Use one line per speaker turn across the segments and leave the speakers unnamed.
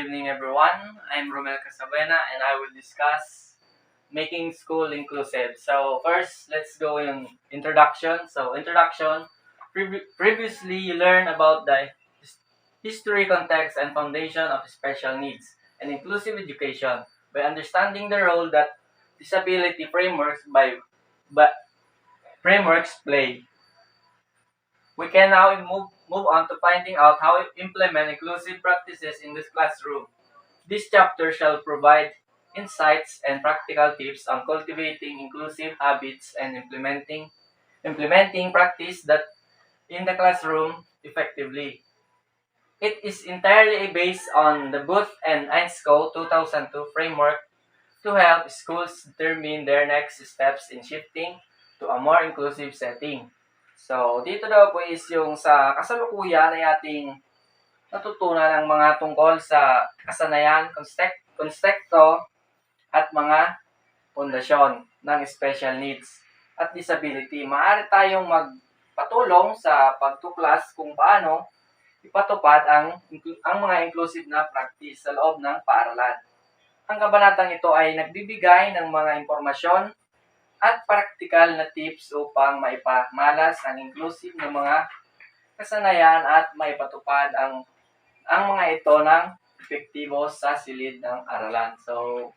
evening everyone. I'm Romel Casabena and I will discuss making school inclusive. So first, let's go in introduction. Previously you learned about the history, context, and foundation of special needs and inclusive education by understanding the role that disability by frameworks play. We can now move on to finding out how to implement inclusive practices in this classroom. This chapter shall provide insights and practical tips on cultivating inclusive habits and implementing practice that in the classroom effectively. It is entirely based on the Booth and Ainscow 2002 framework to help schools determine their next steps in shifting to a more inclusive setting. So, dito daw po is yung sa kasalukuyan ay ating natutunan ng mga tungkol sa kasanayan, konsepto, at mga pundasyon ng special needs at disability. Maaari tayong magpatulong sa pagtuklas kung paano ipatupad ang mga inclusive na practice sa loob ng paaralan. Ang kabanatang ito ay nagbibigay ng mga impormasyon at praktikal na tips upang maipamalas ang inclusive na mga kasanayan at maipatupad ang mga ito ng epektibo sa silid ng aralan. So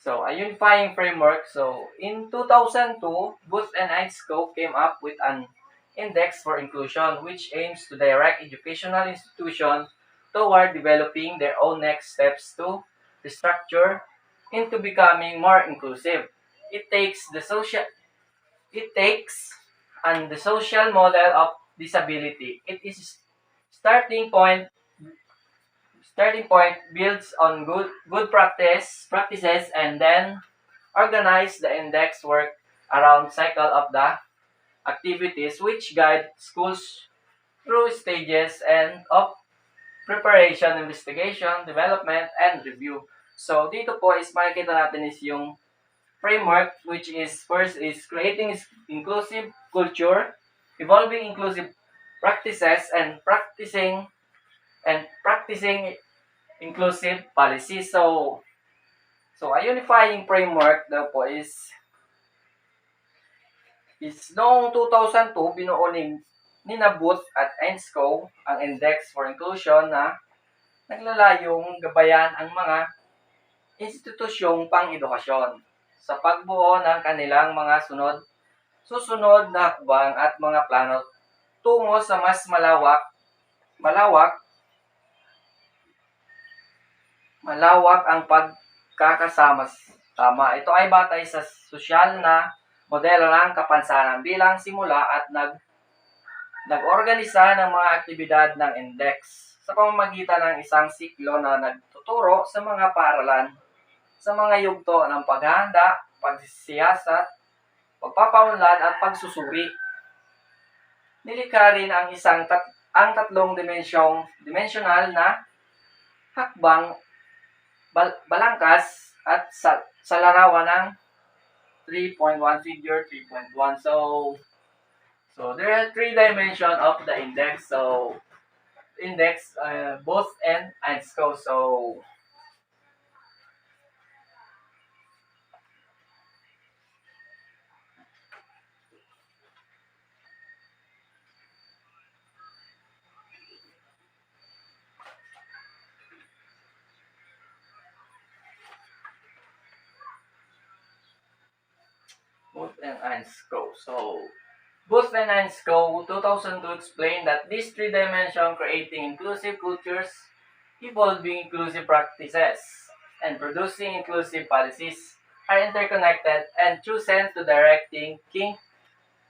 a unifying framework. So in 2002, Booth and Ainscow came up with an index for inclusion which aims to direct educational institutions toward developing their own next steps to restructure into becoming more inclusive. It takes the social model of disability. It is starting point builds on good practices and then organize the index work around cycle of the activities which guide schools through stages and of preparation, investigation, development, and review. So dito po is makikita natin is yung framework, which is first is creating inclusive culture, evolving inclusive practices, and practicing inclusive policy. So a unifying framework daw po is noong 2002 binuo ni Booth at Ainscow ang Index for Inclusion na naglalayong gabayan ang mga institusyong pang-edukasyon sa pagbuo ng kanilang mga susunod na hakbang at mga plano tungo sa mas malawak ang pagkakasama. Ito ay batay sa sosyal na modelo ng kapansanan bilang simula at nag-organisa ng mga aktibidad ng index sa pamamagitan ng isang siklo na nagtuturo sa mga paaralan sa mga yugto ng paghahanda, pagsisiyasat, pagpapaunlad at pagsusuri. Nilikha rin ang tatlong dimensional na hakbang balangkas at sa larawan ng 3.1 figure 3.1. So there are three dimensions of the index. So index Booth and Ainscow. So Booth and Ainscow. Booth and Ainscow 2002 explained that these three dimensions, creating inclusive cultures, evolving inclusive practices, and producing inclusive policies, are interconnected and chosen to direct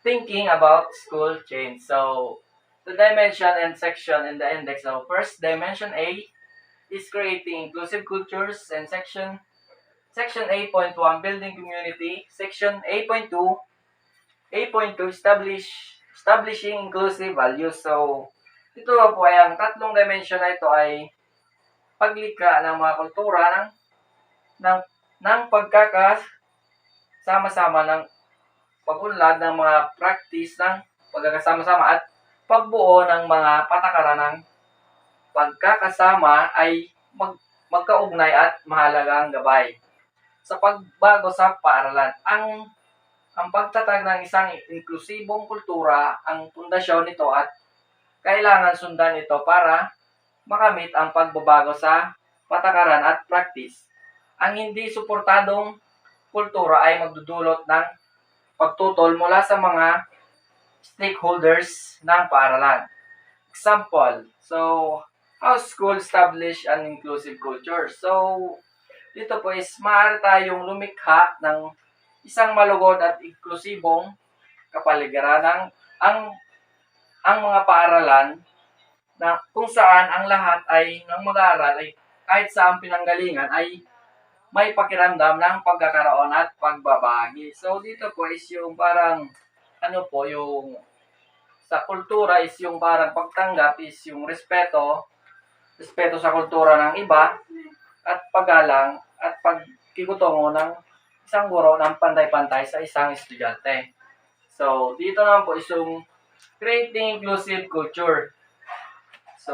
thinking about school change. So the dimension and section in the index. So first, dimension A is creating inclusive cultures, and section 8.1 building community, section 8.2 establishing inclusive values. So ito po ay ang tatlong dimension na ito ay paglikha ng mga kultura ng pagkakasama-sama ng pag-unlad ng mga practice ng pagkakasama-sama at pagbuo ng mga patakaran ng pagkakasama ay magkaugnay at mahalagang gabay sa pagbago sa paaralan. Ang pagtatag ng isang inklusibong kultura ang pundasyon nito at kailangan sundan ito para makamit ang pagbabago sa patakaran at practice. Ang hindi suportadong kultura ay magdudulot ng pagtutol mula sa mga stakeholders ng paaralan. Example, how school establish an inclusive culture? Dito po is maaari tayong lumikha ng isang malugod at inklusibong kapaligiran ang mga paaralan na kung saan ang lahat ng mag-aaral ay kahit sa ang pinanggalingan ay may pakiramdam ng pagkakaroon at pagbabahagi. So dito po is yung parang yung sa kultura is yung parang pagtanggap is yung respeto sa kultura ng iba at paggalang at pagkikutungo ng isang guro ng pantay-pantay sa isang estudyante. So dito naman po is yung creating inclusive culture. So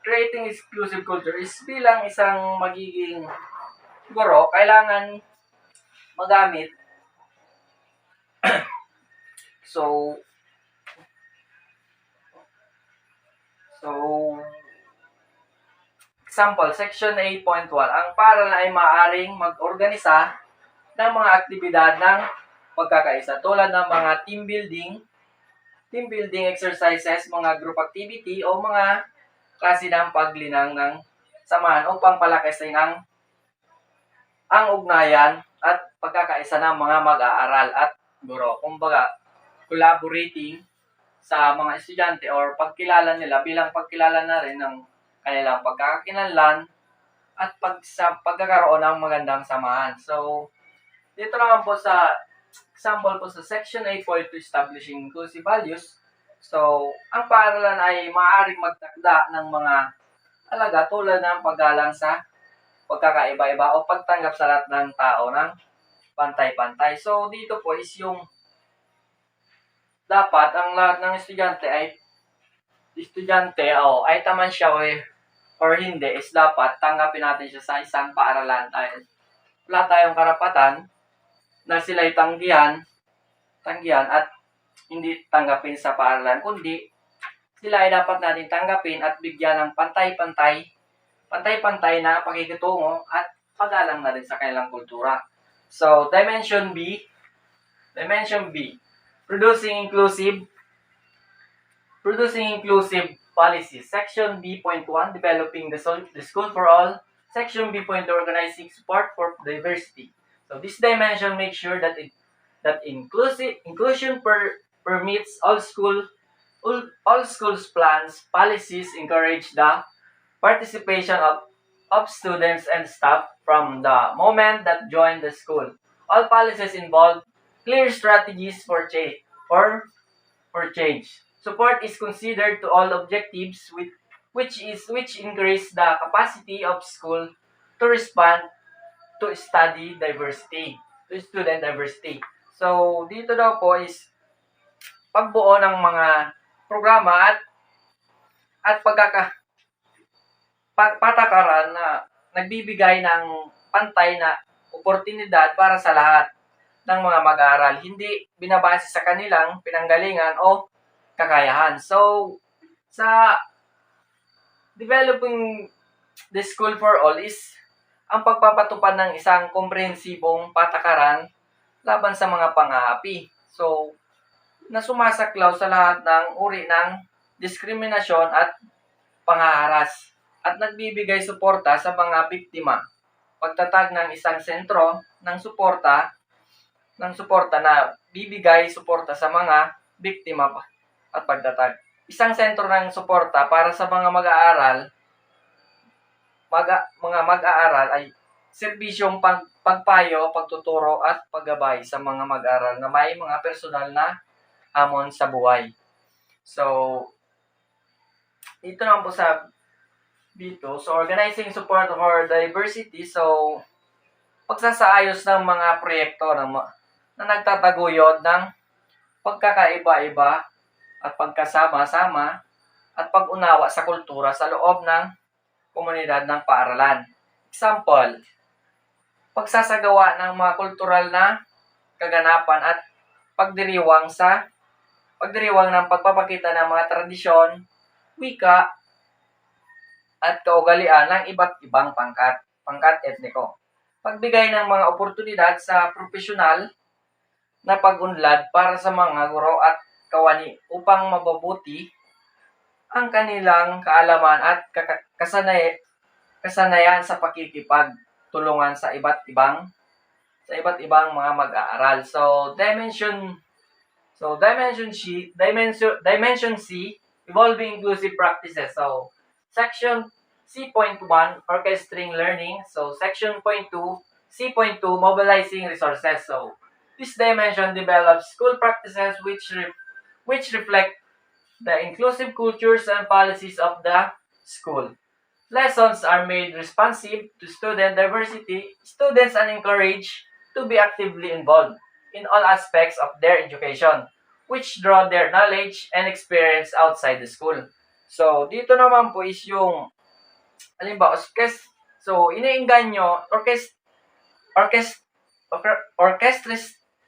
creating inclusive culture is bilang isang magiging guro, kailangan magamit example, Section 8.1, ang paaralan ay maaaring mag-organisa ng mga aktibidad ng pagkakaisa tulad ng mga team building exercises, mga group activity o mga klase ng paglinang ng samahan upang palakasin ang ugnayan at pagkakaisa ng mga mag-aaral at guro. Kumbaga, collaborating sa mga estudyante or pagkilala nila bilang pagkilala na rin ng kanilang pagkakakilanlan at pagkakaroon ng magandang samahan. So, dito naman po sa example po sa Section 8.2 Establishing Inclusive Values. So, ang paaralan ay maaaring magtakda ng mga alaga tulad ng paggalang sa pagkakaiba-iba o pagtanggap sa lahat ng tao ng pantay-pantay. So, dito po is yung dapat ang lahat ng estudyante ay taman siya or hindi is dapat tanggapin natin siya sa isang paaralan dahil wala tayong karapatan na sila'y tanggihan at hindi tanggapin sa paaralan, kundi sila ay dapat natin tanggapin at bigyan ng pantay-pantay na pakikitungo at paggalang na rin sa kanilang kultura. So, Dimension B, producing inclusive policies. Section B.1, developing the school for all. Section B.2, organizing support for diversity. So this dimension makes sure that inclusion permits all schools plans, policies encourage the participation of students and staff from the moment that join the school. All policies involve clear strategies for change. Support is considered to all objectives which increase the capacity of school to respond to student diversity. So, dito daw po is pagbuo ng mga programa at patakaran na nagbibigay ng pantay na oportunidad para sa lahat ng mga mag-aaral, hindi binabase sa kanilang pinanggalingan o kakayahan. So, sa developing the school for all is ang pagpapatupad ng isang komprehensibong patakaran laban sa mga pang-aapi. So, na sumasaklaw sa lahat ng uri ng diskriminasyon at panghaharas at nagbibigay suporta sa mga biktima. Pagtatag ng isang sentro ng suporta na bibigay suporta sa mga biktima at pagtatag. Isang sentro ng suporta para sa mga mag-aaral ay serbisyong pagpayo, pagtuturo at paggabay sa mga mag-aaral na may mga personal na hamon sa buhay. So, ito naman po sa dito. So, organizing support for diversity. So, pagsasaayos ng mga proyekto na nagtataguyod ng pagkakaiba-iba at pagkasama-sama at pag-unawa sa kultura sa loob ng komunidad ng paaralan. Example, pagsasagawa ng mga kultural na kaganapan at pagdiriwang ng pagpapakita ng mga tradisyon, wika, at kaugalian ng iba't ibang pangkat etniko. Pagbigay ng mga oportunidad sa profesional na pag-unlad para sa mga guro at kawani upang mababuti ang kanilang kaalaman at kasanayan sa pakikipagtulungan sa iba't ibang mga mag-aaral. Dimension C, evolving inclusive practices. So, section C.1, orchestrating learning. So, section .2, C.2, mobilizing resources. So, this dimension develops school practices which reflect the inclusive cultures and policies of the school. Lessons are made responsive to student diversity. Students are encouraged to be actively involved in all aspects of their education, which draw their knowledge and experience outside the school. So, dito naman po is yung, halimbawa, iniengganyo,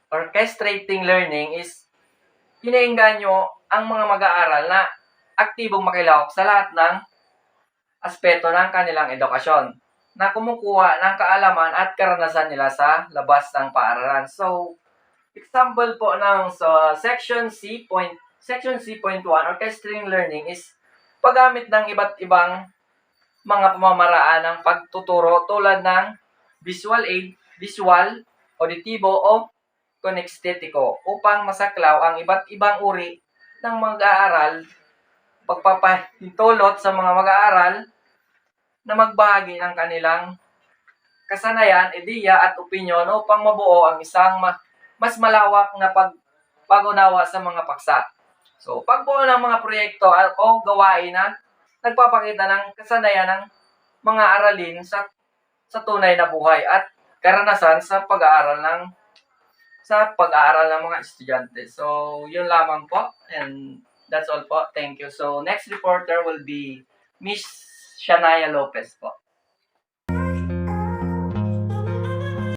orchestrating learning is, iniengganyo ang mga mag-aaral na aktibong makilahok sa lahat ng aspeto ng kanilang edukasyon na kumukuha ng kaalaman at karanasan nila sa labas ng paaralan. So, example po ng section C.1, orchestrating learning is paggamit ng iba't ibang mga pamamaraan ng pagtuturo tulad ng visual aid, visual, auditibo o kinestetiko upang masaklaw ang iba't ibang uri ng mag-aaral, pagpapahintulot sa mga mag-aaral na magbahagi ng kanilang kasanayan, ideya at opinyon upang mabuo ang isang mas malawak na pag-unawa sa mga paksa. So, pagbuo ng mga proyekto o gawain na nagpapakita ng kasanayan ng mga aralin sa tunay na buhay at karanasan sa pag-aaral ng mga estudyante. So, yun lamang po. And that's all po. Thank you. So, next reporter will be Miss Shania Lopez po.